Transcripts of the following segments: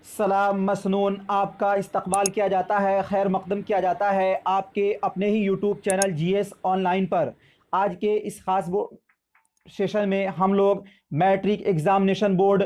सलाम मसनून आपका इस्तकबाल किया जाता है, खैर मकदम किया जाता है आपके अपने ही यूट्यूब चैनल जीएस ऑनलाइन पर। आज के इस खास सेशन में हम लोग मैट्रिक एग्ज़ामिनेशन बोर्ड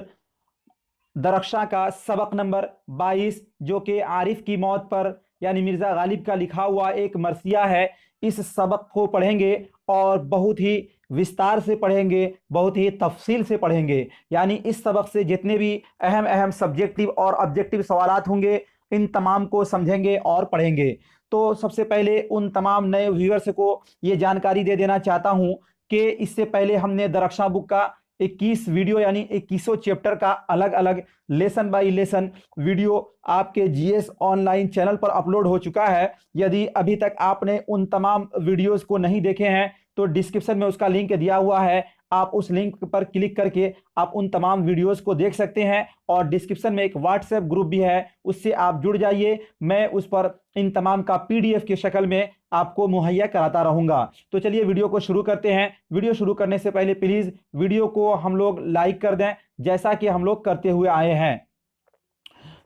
दरख्शां का सबक नंबर 22 जो कि आरिफ की मौत पर यानी मिर्ज़ा गालिब का लिखा हुआ एक मरसिया है, इस सबक को पढ़ेंगे और बहुत ही विस्तार से पढ़ेंगे, बहुत ही तफसील से पढ़ेंगे। यानी इस सबक से जितने भी अहम अहम सब्जेक्टिव और ऑब्जेक्टिव सवालात होंगे, इन तमाम को समझेंगे और पढ़ेंगे। तो सबसे पहले उन तमाम नए व्यूअर्स को ये जानकारी दे देना चाहता हूँ कि इससे पहले हमने दरख्शां बुक का 21 वीडियो यानी 21 चैप्टर का अलग अलग लेसन बाय लेसन वीडियो आपके जीएस ऑनलाइन चैनल पर अपलोड हो चुका है। यदि अभी तक आपने उन तमाम वीडियोस को नहीं देखे हैं तो डिस्क्रिप्शन में उसका लिंक दिया हुआ है, आप उस लिंक पर क्लिक करके आप उन तमाम वीडियोस को देख सकते हैं। और डिस्क्रिप्शन में एक व्हाट्सएप ग्रुप भी है, उससे आप जुड़ जाइए। मैं उस पर इन तमाम का पीडीएफ की शक्ल में आपको मुहैया कराता रहूँगा। तो चलिए वीडियो को शुरू करते हैं। वीडियो शुरू करने से पहले प्लीज़ वीडियो को हम लोग लाइक कर दें, जैसा कि हम लोग करते हुए आए हैं।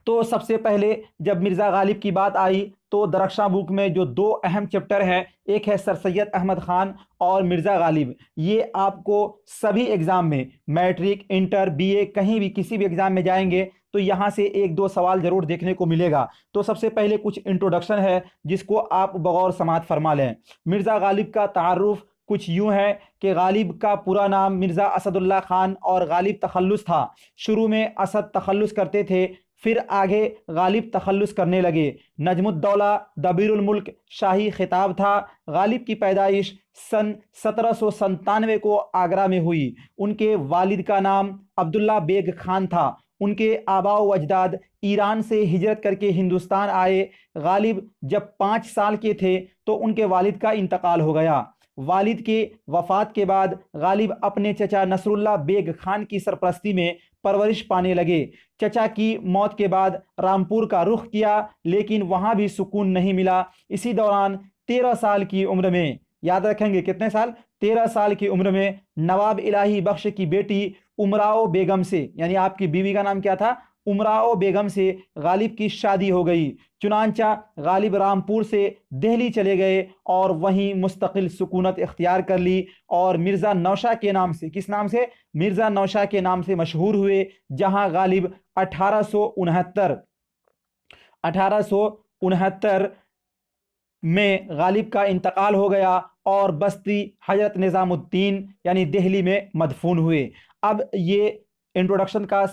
तो सबसे पहले जब मिर्ज़ा गालिब की बात आई तो दरख्शां बुक में जो दो अहम चैप्टर हैं, एक है सर सैयद अहमद ख़ान और मिर्ज़ा गालिब। ये आपको सभी एग्ज़ाम में मैट्रिक, इंटर, बीए कहीं भी किसी भी एग्ज़ाम में जाएंगे तो यहाँ से एक दो सवाल ज़रूर देखने को मिलेगा। तो सबसे पहले कुछ इंट्रोडक्शन है जिसको आप बगौर समात फरमा लें। मिर्ज़ा गालिब का तारुफ कुछ यूँ है कि गालिब का पूरा नाम मिर्ज़ा असदुल्ला ख़ान और गालिब तखल्लुस था। शुरू में असद तखल्लुस करते थे, फिर आगे गालिब तखल्लुस करने लगे। नजमुद्दौला दबीरुल मुल्क शाही खिताब था। गालिब की पैदाइश सन 1797 को आगरा में हुई। उनके वालिद का नाम अब्दुल्ला बेग खान था। उनके आबा व अजदाद ईरान से हिजरत करके हिंदुस्तान आए। गालिब जब 5 साल के थे तो उनके वालिद का इंतकाल हो गया। वालिद के वफ़ात के बाद गालिब अपने चचा नसरुल्ला बेग खान की सरपरस्ती में परवरिश पाने लगे। चचा की मौत के बाद रामपुर का रुख किया, लेकिन वहाँ भी सुकून नहीं मिला। इसी दौरान 13 साल की उम्र में, याद रखेंगे कितने साल, 13 साल की उम्र में नवाब इलाही बख्श की बेटी उमराओ बेगम से, यानी आपकी बीवी का नाम क्या था, उमराओ बेगम से गालिब की शादी हो गई। चुनांचा गालिब रामपुर से दिल्ली चले गए और वहीं मुस्तकिल सुकूनत इख्तियार कर ली और मिर्ज़ा नौशा के नाम से, किस नाम से, मिर्ज़ा नौशा के नाम से मशहूर हुए। जहां गालिब 1869 में गालिब का इंतकाल हो गया और बस्ती हजरत निज़ामुद्दीन यानी दिल्ली में मदफून हुए। अब ये इंट्रोडक्शन का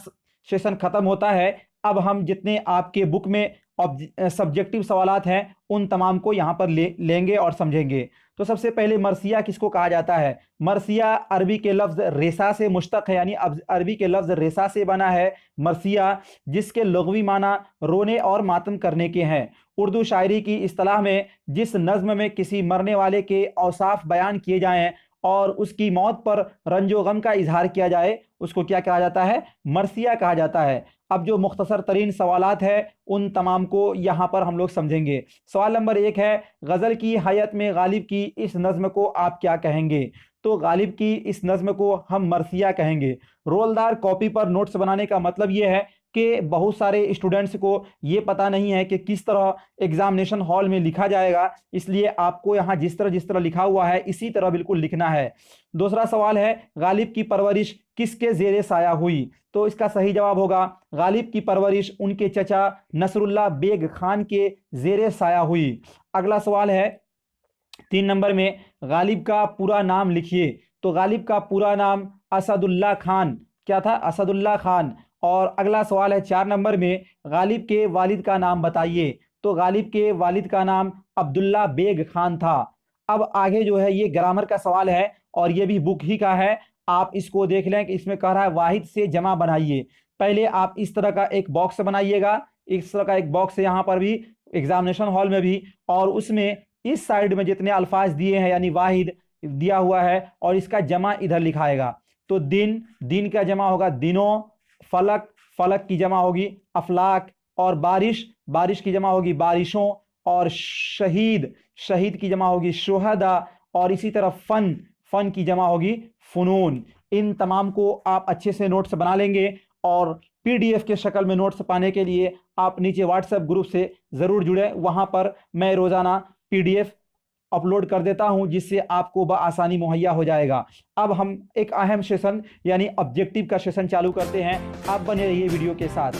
सेशन ख़त्म होता है। अब हम जितने आपके बुक में सब्जेक्टिव सवालात हैं उन तमाम को यहाँ पर लेंगे और समझेंगे। तो सबसे पहले मरसिया किसको कहा जाता है? मरसिया अरबी के लफ्ज़ रेसा से मुश्तक है, यानी अरबी के लफ्ज़ रेसा से बना है मरसिया, जिसके लुग़वी माना रोने और मातम करने के हैं। उर्दू शायरी की इस्तिलाह में जिस नज़्म में किसी मरने वाले के औसाफ बयान किए जाएँ और उसकी मौत पर रंजो गम का इजहार किया जाए, उसको क्या कहा जाता है? मरसिया कहा जाता है। अब जो मुख्तसर तरीन सवालात है उन तमाम को यहाँ पर हम लोग समझेंगे। सवाल नंबर 1 है, गज़ल की हयत में गालिब की इस नज़्म को आप क्या कहेंगे? तो गालिब की इस नज़्म को हम मरसिया कहेंगे। रोलदार कॉपी पर नोट्स बनाने का मतलब ये है कि बहुत सारे स्टूडेंट्स को ये पता नहीं है कि किस तरह एग्जामिनेशन हॉल में लिखा जाएगा, इसलिए आपको यहाँ जिस तरह लिखा हुआ है इसी तरह बिल्कुल लिखना है। दूसरा सवाल है, गालिब की परवरिश किसके ज़ेरे साया हुई? तो इसका सही जवाब होगा गालिब की परवरिश उनके चचा नसरुल्ला बेग खान के ज़ेरे साया हुई। अगला सवाल है 3 नंबर में, गालिब का पूरा नाम लिखिए। तो गालिब का पूरा नाम असदुल्ला खान, क्या था? असदुल्ला खान। और अगला सवाल है 4 नंबर में, गालिब के वालिद का नाम बताइए। तो गालिब के वालिद का नाम अब्दुल्ला बेग खान था। अब आगे जो है ये ग्रामर का सवाल है और ये भी बुक ही का है, आप इसको देख लें कि इसमें कह रहा है वाहिद से जमा बनाइए। पहले आप इस तरह का एक बॉक्स बनाइएगा, इस तरह का एक बॉक्स है यहाँ पर भी, एग्जामिनेशन हॉल में भी, और उसमें इस साइड में जितने अल्फाज दिए हैं यानी वाहिद दिया हुआ है और इसका जमा इधर लिखाएगा। तो दिन, दिन का जमा होगा दिनों, फलक, फलक की जमा होगी अफलाक, और बारिश, बारिश की जमा होगी बारिशों, और शहीद, शहीद की जमा होगी शुहदा, और इसी तरह फन, फन की जमा होगी फुनून। इन तमाम को आप अच्छे से नोट्स बना लेंगे और PDF के शक्ल में नोट्स पाने के लिए आप नीचे व्हाट्सएप ग्रुप से ज़रूर जुड़ें। वहाँ पर मैं रोज़ाना PDF अपलोड कर देता हूं, जिससे आपको बआसानी मुहैया हो जाएगा। अब हम एक अहम सेशन यानी ऑब्जेक्टिव का सेशन चालू करते हैं। आप बने रहिए वीडियो के साथ।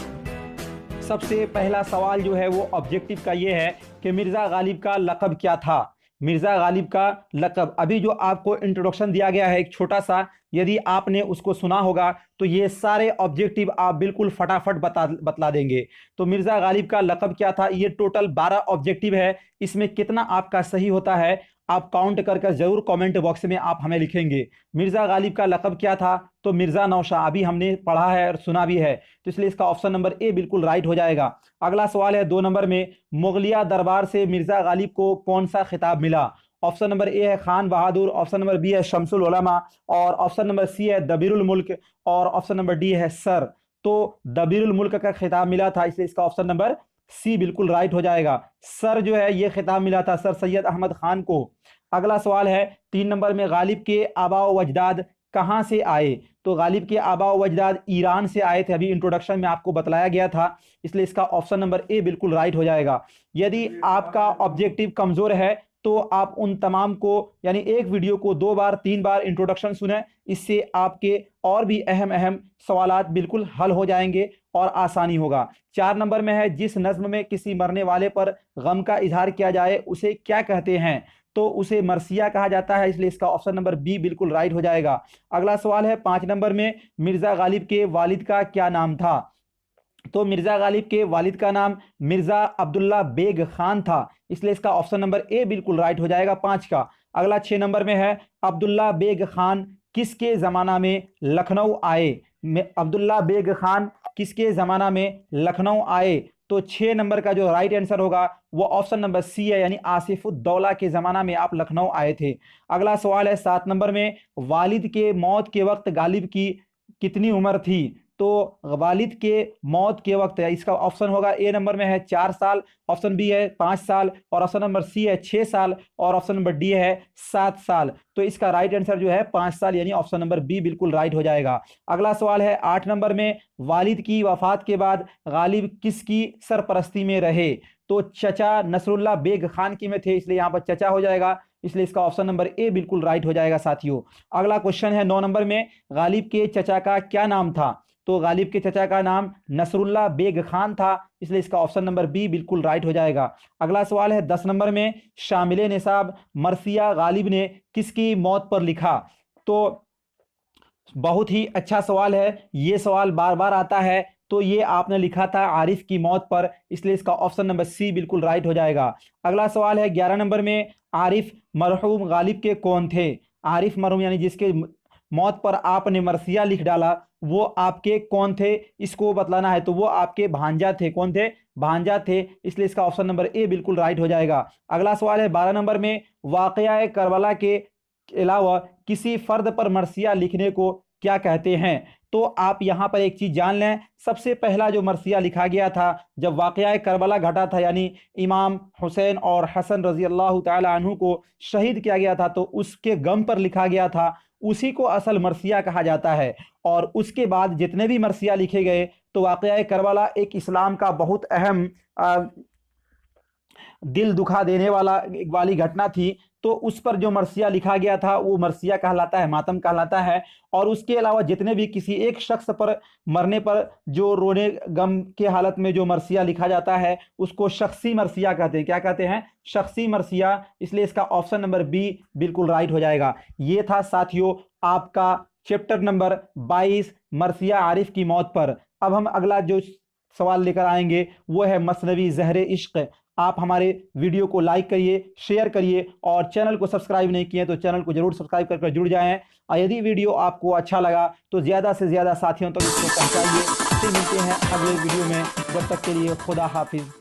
सबसे पहला सवाल जो है वो ऑब्जेक्टिव का ये है कि मिर्ज़ा गालिब का लक़ब क्या था। मिर्ज़ा गालिब का लक़ब, अभी जो आपको इंट्रोडक्शन दिया गया है एक छोटा सा, यदि आपने उसको सुना होगा तो ये सारे ऑब्जेक्टिव आप बिल्कुल फटाफट बतला देंगे। तो मिर्ज़ा गालिब का लक़ब क्या था, ये टोटल 12 ऑब्जेक्टिव है। इसमें कितना आपका सही होता है आप काउंट कर कर ज़रूर कमेंट बॉक्स में आप हमें लिखेंगे। मिर्ज़ा गालिब का लक़ब क्या था, तो मिर्ज़ा नौशाह, अभी हमने पढ़ा है और सुना भी है, तो इसलिए इसका ऑप्शन नंबर ए बिल्कुल राइट हो जाएगा। अगला सवाल है 2 नंबर में, मुगलिया दरबार से मिर्ज़ा गालिब को कौन सा खिताब मिला। ऑप्शन नंबर ए है खान बहादुर, ऑप्शन नंबर बी है शमसुल उलमा, और ऑप्शन नंबर सी है दबीरुल मुल्क, और ऑप्शन नंबर डी है सर। तो दबीरुल मुल्क का खिताब मिला था, इसलिए इसका ऑप्शन नंबर सी बिल्कुल राइट हो जाएगा। सर जो है ये खिताब मिला था सर सैयद अहमद खान को। अगला सवाल है 3 नंबर में, गालिब के आबा व अजदाद कहाँ से आए। तो गालिब के आबा व अजदाद ईरान से आए थे, अभी इंट्रोडक्शन में आपको बतलाया गया था, इसलिए इसका ऑप्शन नंबर ए बिल्कुल राइट हो जाएगा। यदि आपका ऑब्जेक्टिव कमज़ोर है तो आप उन तमाम को यानी एक वीडियो को 2 बार 3 बार इंट्रोडक्शन सुने, इससे आपके और भी अहम अहम सवालात बिल्कुल हल हो जाएंगे और आसानी होगा। 4 नंबर में है, जिस नज़्म में किसी मरने वाले पर गम का इजहार किया जाए उसे क्या कहते हैं। तो उसे मरसिया कहा जाता है, इसलिए इसका ऑप्शन नंबर बी बिल्कुल राइट हो जाएगा। अगला सवाल है 5 नंबर में, मिर्ज़ा गालिब के वालिद का क्या नाम था। तो मिर्ज़ा गालिब के वालिद का नाम मिर्ज़ा अब्दुल्ला बेग खान था, इसलिए इसका ऑप्शन नंबर ए बिल्कुल राइट हो जाएगा 5 का। अगला 6 नंबर में है, अब्दुल्ला बेग खान किसके ज़माना में लखनऊ आए। अब्दुल्ला बेग खान किसके ज़माना में लखनऊ आए। तो 6 नंबर का जो राइट आंसर होगा वो ऑप्शन नंबर सी है, यानी आसिफुद्दौला के ज़माना में आप लखनऊ आए थे। अगला सवाल है 7 नंबर में, वालिद के मौत के वक्त गालिब की कितनी उम्र थी। तो वालिद के मौत के वक्त है, इसका ऑप्शन होगा ए नंबर में है 4 साल, ऑप्शन बी है 5 साल, और ऑप्शन नंबर सी है 6 साल, और ऑप्शन नंबर डी है 7 साल। तो इसका राइट आंसर जो है 5 साल, यानी ऑप्शन नंबर बी बिल्कुल राइट हो जाएगा। अगला सवाल है 8 नंबर में, वालिद की वफात के बाद गालिब किसकी सरपरस्ती में रहे। तो चचा नसरुल्ला बेग खान की में थे, इसलिए यहाँ पर चचा हो जाएगा, इसलिए इसका ऑप्शन नंबर ए बिल्कुल राइट हो जाएगा साथियों। अगला क्वेश्चन है 9 नंबर में, गालिब के चचा का क्या नाम था। तो गालिब के चचा का नाम नसरुल्ला बेग खान था, इसलिए इसका ऑप्शन नंबर बी बिल्कुल राइट हो जाएगा। अगला सवाल है 10 नंबर में, शामिल निसाब मरसिया गालिब ने किसकी मौत पर लिखा। तो बहुत ही अच्छा सवाल है, ये सवाल बार बार आता है। तो ये आपने लिखा था आरिफ की मौत पर, इसलिए इसका ऑप्शन नंबर सी बिल्कुल राइट हो जाएगा। अगला सवाल है 11 नंबर में, आरिफ मरहूम गालिब के कौन थे। आरिफ मरहूम यानी जिसके मौत पर आपने मरसिया लिख डाला वो आपके कौन थे, इसको बतलाना है। तो वो आपके भांजा थे, कौन थे, भांजा थे, इसलिए इसका ऑप्शन नंबर ए बिल्कुल राइट हो जाएगा। अगला सवाल है 12 नंबर में, वाक़या करबला के अलावा किसी फर्द पर मरसिया लिखने को क्या कहते हैं। तो आप यहाँ पर एक चीज़ जान लें, सबसे पहला जो मरसिया लिखा गया था जब वाक़या करबला घटा था, यानी इमाम हुसैन और हसन रज़ी अल्लाह ताला अन्हु को शहीद किया गया था, तो उसके गम पर लिखा गया था, उसी को असल मरसिया कहा जाता है। और उसके बाद जितने भी मरसिया लिखे गए, तो वाक़या करबला एक इस्लाम का बहुत अहम दिल दुखा देने वाली घटना थी, तो उस पर जो मरसिया लिखा गया था वो मरसिया कहलाता है, मातम कहलाता है। और उसके अलावा जितने भी किसी एक शख्स पर मरने पर जो रोने गम के हालत में जो मरसिया लिखा जाता है उसको शख्सी मरसिया कहते हैं। क्या कहते हैं, शख्सी मरसिया, इसलिए इसका ऑप्शन नंबर बी बिल्कुल राइट हो जाएगा। ये था साथियों आपका चैप्टर नंबर 22 मरसिया आरिफ की मौत पर। अब हम अगला जो सवाल लेकर आएंगे वो है मसनवी ज़हरे इश्क। आप हमारे वीडियो को लाइक करिए, शेयर करिए, और चैनल को सब्सक्राइब नहीं किए तो चैनल को जरूर सब्सक्राइब कर जुड़ जाएं। और यदि वीडियो आपको अच्छा लगा तो ज़्यादा से ज़्यादा साथियों तक इसको पहुंचाइए। फिर मिलते हैं अगले वीडियो में, जब तक के लिए खुदा हाफिज़।